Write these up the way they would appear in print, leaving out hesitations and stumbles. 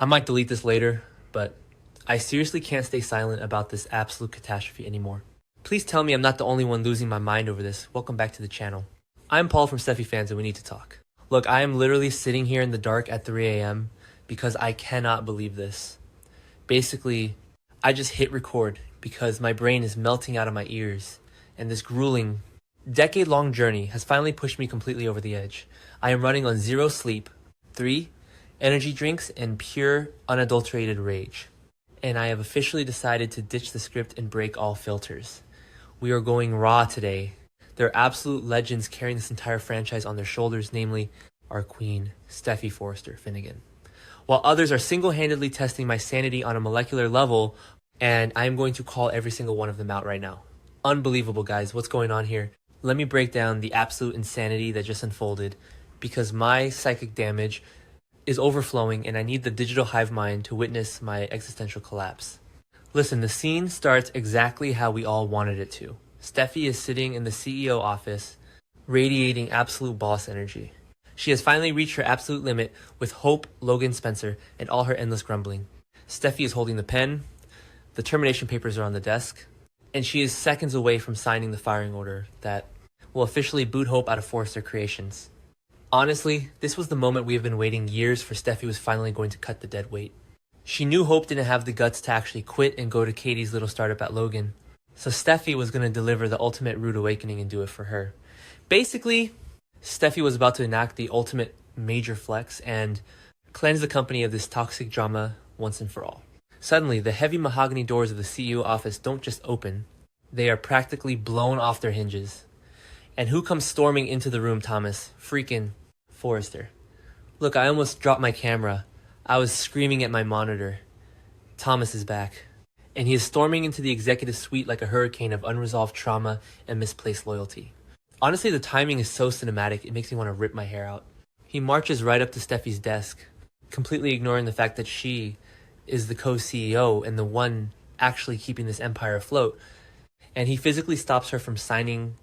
I might delete this later, but I seriously can't stay silent about this absolute catastrophe anymore. Please tell me I'm not the only one losing my mind over this. Welcome back to the channel. I'm Paul from Steffy Fans and we need to talk. Look, I am literally sitting here in the dark at 3 a.m. because I cannot believe this. Basically, I just hit record because my brain is melting out of my ears, and this grueling, decade-long journey has finally pushed me completely over the edge. I am running on 0 sleep, 3 energy drinks, and pure, unadulterated rage. And I have officially decided to ditch the script and break all filters. We are going raw today. There are absolute legends carrying this entire franchise on their shoulders, namely our queen, Steffy Forrester Finnegan. While others are single-handedly testing my sanity on a molecular level, and I'm going to call every single one of them out right now. Unbelievable, guys. What's going on here? Let me break down the absolute insanity that just unfolded, because my psychic damage is overflowing and I need the digital hive mind to witness my existential collapse. Listen, the scene starts exactly how we all wanted it to. Steffy is sitting in the CEO office, radiating absolute boss energy. She has finally reached her absolute limit with Hope, Logan, Spencer, and all her endless grumbling. Steffy is holding the pen, the termination papers are on the desk, and she is seconds away from signing the firing order that will officially boot Hope out of Forrester Creations. Honestly, this was the moment we have been waiting years for. Steffy was finally going to cut the dead weight. She knew Hope didn't have the guts to actually quit and go to Katie's little startup at Logan. So Steffy was going to deliver the ultimate rude awakening and do it for her. Basically, Steffy was about to enact the ultimate major flex and cleanse the company of this toxic drama once and for all. Suddenly, the heavy mahogany doors of the CEO office don't just open, they are practically blown off their hinges. And who comes storming into the room, Thomas? Freaking Forrester. Look, I almost dropped my camera. I was screaming at my monitor. Thomas is back. And he is storming into the executive suite like a hurricane of unresolved trauma and misplaced loyalty. Honestly, the timing is so cinematic, it makes me want to rip my hair out. He marches right up to Steffy's desk, completely ignoring the fact that she is the co-CEO and the one actually keeping this empire afloat. And he physically stops her from signing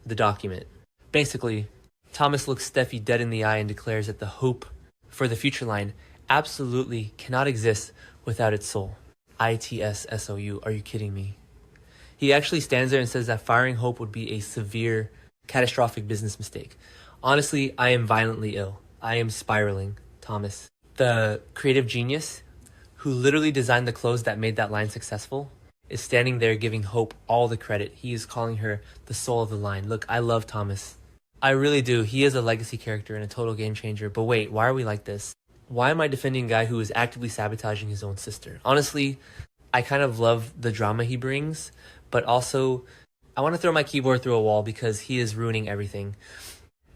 the document. Basically, Thomas looks Steffy dead in the eye and declares that the hope for the future line absolutely cannot exist without its soul. ITSSOU, are you kidding me? He actually stands there and says that firing Hope would be a severe, catastrophic business mistake. Honestly, I am violently ill. I am spiraling, Thomas. The creative genius, who literally designed the clothes that made that line successful, is standing there giving Hope all the credit. He is calling her the soul of the line. Look, I love Thomas. I really do. He is a legacy character and a total game changer. But wait, why are we like this? Why am I defending a guy who is actively sabotaging his own sister? Honestly, I kind of love the drama he brings, but also I want to throw my keyboard through a wall because he is ruining everything.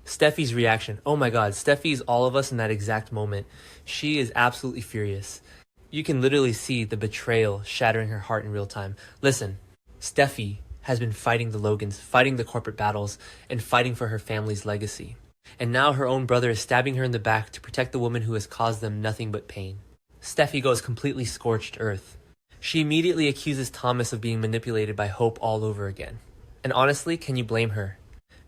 Steffy's reaction. Oh my god, Steffi is all of us in that exact moment. She is absolutely furious. You can literally see the betrayal shattering her heart in real time. Listen, Steffy has been fighting the Logans, fighting the corporate battles, and fighting for her family's legacy. And now her own brother is stabbing her in the back to protect the woman who has caused them nothing but pain. Steffy goes completely scorched earth. She immediately accuses Thomas of being manipulated by Hope all over again. And honestly, can you blame her?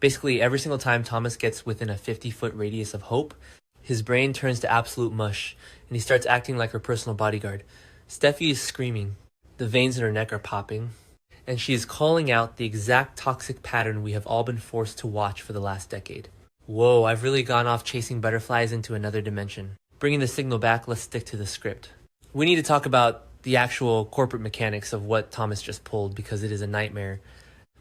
Basically, every single time Thomas gets within a 50-foot radius of Hope, his brain turns to absolute mush, and he starts acting like her personal bodyguard. Steffy is screaming. The veins in her neck are popping. And she is calling out the exact toxic pattern we have all been forced to watch for the last decade. Whoa, I've really gone off chasing butterflies into another dimension. Bringing the signal back, let's stick to the script. We need to talk about the actual corporate mechanics of what Thomas just pulled because it is a nightmare.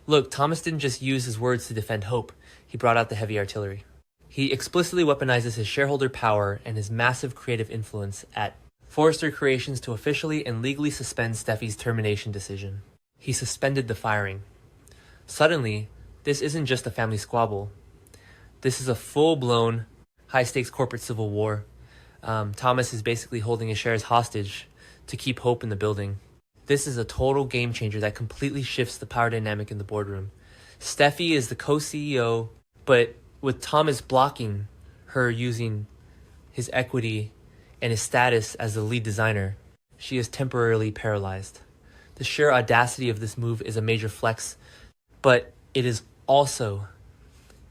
Look, Thomas didn't just use his words to defend Hope. He brought out the heavy artillery. He explicitly weaponizes his shareholder power and his massive creative influence at Forrester Creations to officially and legally suspend Steffy's termination decision. He suspended the firing. Suddenly, this isn't just a family squabble. This is a full-blown, high-stakes corporate civil war. Thomas is basically holding his shares hostage to keep Hope in the building. This is a total game changer that completely shifts the power dynamic in the boardroom. Steffy is the co-CEO, but with Thomas blocking her using his equity and his status as the lead designer, she is temporarily paralyzed. The sheer audacity of this move is a major flex, but it is also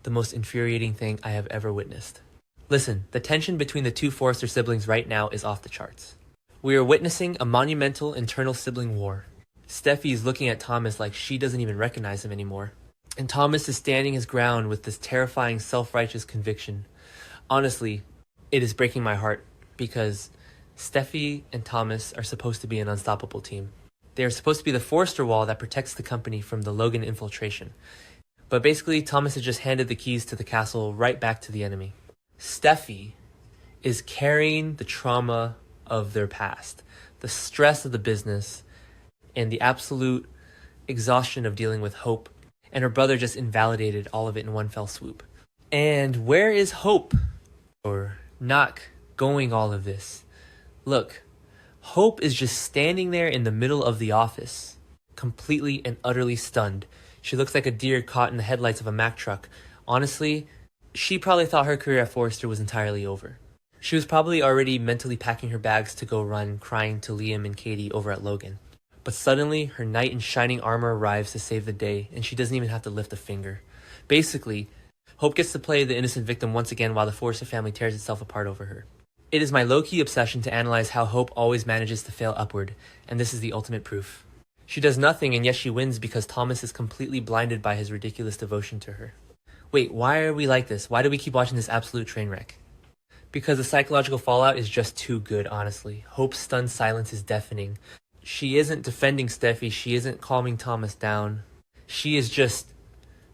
the most infuriating thing I have ever witnessed. Listen, the tension between the two Forrester siblings right now is off the charts. We are witnessing a monumental internal sibling war. Steffy is looking at Thomas like she doesn't even recognize him anymore. And Thomas is standing his ground with this terrifying self-righteous conviction. Honestly, it is breaking my heart because Steffy and Thomas are supposed to be an unstoppable team. They are supposed to be the Forrester wall that protects the company from the Logan infiltration. But basically, Thomas has just handed the keys to the castle right back to the enemy. Steffy is carrying the trauma of their past, the stress of the business, and the absolute exhaustion of dealing with Hope. And her brother just invalidated all of it in one fell swoop. And where is Hope? Or not going all of this? Look, Hope is just standing there in the middle of the office, completely and utterly stunned. She looks like a deer caught in the headlights of a Mack truck. Honestly, she probably thought her career at Forrester was entirely over. She was probably already mentally packing her bags to go run, crying to Liam and Katie over at Logan. But suddenly, her knight in shining armor arrives to save the day, and she doesn't even have to lift a finger. Basically, Hope gets to play the innocent victim once again while the Forrester family tears itself apart over her. It is my low-key obsession to analyze how Hope always manages to fail upward, and this is the ultimate proof. She does nothing, and yet she wins because Thomas is completely blinded by his ridiculous devotion to her. Wait, why are we like this? Why do we keep watching this absolute train wreck? Because the psychological fallout is just too good, honestly. Hope's stunned silence is deafening. She isn't defending Steffy, she isn't calming Thomas down. She is just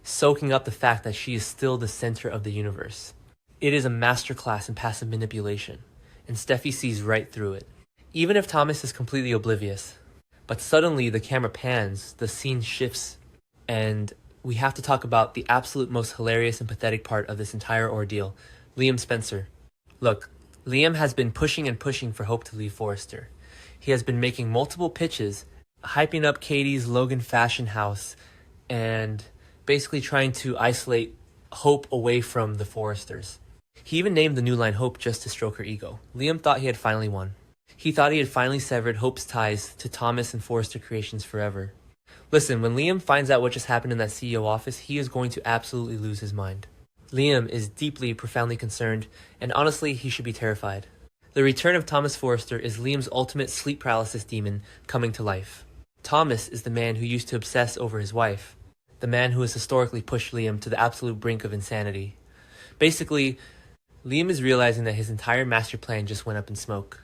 soaking up the fact that she is still the center of the universe. It is a masterclass in passive manipulation, and Steffy sees right through it. Even if Thomas is completely oblivious. But suddenly the camera pans, the scene shifts, and we have to talk about the absolute most hilarious and pathetic part of this entire ordeal, Liam Spencer. Look, Liam has been pushing and pushing for Hope to leave Forrester. He has been making multiple pitches, hyping up Katie's Logan fashion house, and basically trying to isolate Hope away from the Forresters. He even named the new line Hope just to stroke her ego. Liam thought he had finally won. He thought he had finally severed Hope's ties to Thomas and Forrester Creations forever. Listen, when Liam finds out what just happened in that CEO office, he is going to absolutely lose his mind. Liam is deeply, profoundly concerned, and honestly, he should be terrified. The return of Thomas Forrester is Liam's ultimate sleep paralysis demon coming to life. Thomas is the man who used to obsess over his wife, the man who has historically pushed Liam to the absolute brink of insanity. Basically, Liam is realizing that his entire master plan just went up in smoke.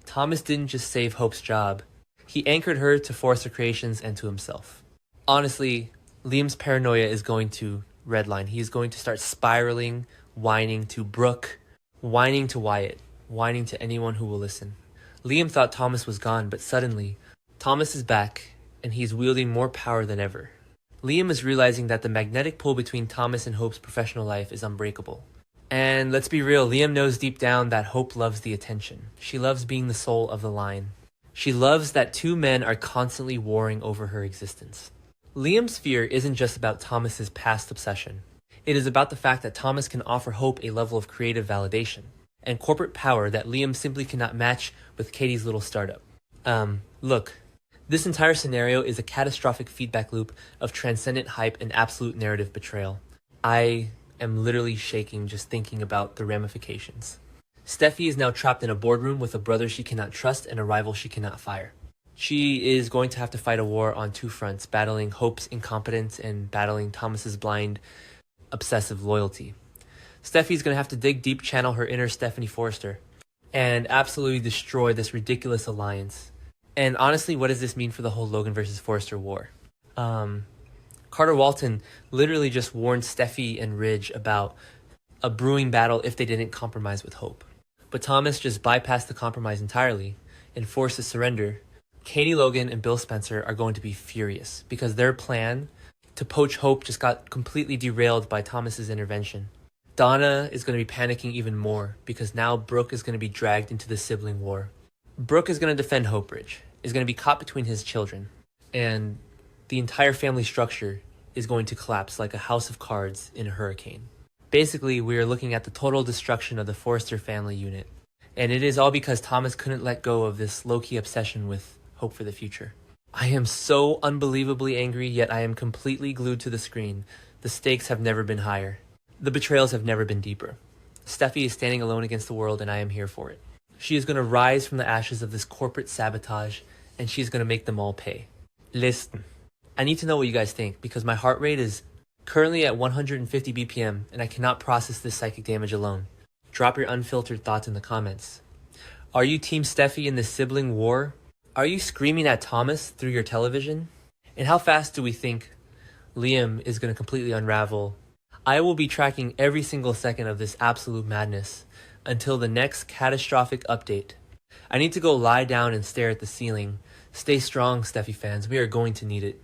Thomas didn't just save Hope's job, he anchored her to Forrester Creations and to himself. Honestly, Liam's paranoia is going to redline. He is going to start spiraling, whining to Brooke, whining to Wyatt, whining to anyone who will listen. Liam thought Thomas was gone, but suddenly, Thomas is back, and he is wielding more power than ever. Liam is realizing that the magnetic pull between Thomas and Hope's professional life is unbreakable. And let's be real, Liam knows deep down that Hope loves the attention. She loves being the soul of the line. She loves that two men are constantly warring over her existence. Liam's fear isn't just about Thomas's past obsession. It is about the fact that Thomas can offer Hope a level of creative validation and corporate power that Liam simply cannot match with Katie's little startup. Look, this entire scenario is a catastrophic feedback loop of transcendent hype and absolute narrative betrayal. I am literally shaking just thinking about the ramifications. Steffy is now trapped in a boardroom with a brother she cannot trust and a rival she cannot fire. She is going to have to fight a war on two fronts, battling Hope's incompetence and battling Thomas's blind, obsessive loyalty. Steffy's going to have to dig deep, channel her inner Stephanie Forrester, and absolutely destroy this ridiculous alliance. And honestly, what does this mean for the whole Logan versus Forrester war? Carter Walton literally just warned Steffy and Ridge about a brewing battle if they didn't compromise with Hope. But Thomas just bypassed the compromise entirely and forced a surrender. Katie Logan and Bill Spencer are going to be furious because their plan to poach Hope just got completely derailed by Thomas's intervention. Donna is going to be panicking even more because now Brooke is going to be dragged into the sibling war. Brooke is going to defend Hope Ridge, is going to be caught between his children, and the entire family structure is going to collapse like a house of cards in a hurricane. Basically, we are looking at the total destruction of the Forrester family unit, and it is all because Thomas couldn't let go of this low-key obsession with Hope for the future. I am so unbelievably angry, yet I am completely glued to the screen. The stakes have never been higher. The betrayals have never been deeper. Steffy is standing alone against the world, and I am here for it. She is going to rise from the ashes of this corporate sabotage, and she's going to make them all pay. Listen, I need to know what you guys think, because my heart rate is currently at 150 BPM, and I cannot process this psychic damage alone. Drop your unfiltered thoughts in the comments. Are you Team Steffy in this sibling war? Are you screaming at Thomas through your television? And how fast do we think Liam is going to completely unravel? I will be tracking every single second of this absolute madness until the next catastrophic update. I need to go lie down and stare at the ceiling. Stay strong, Steffy fans. We are going to need it.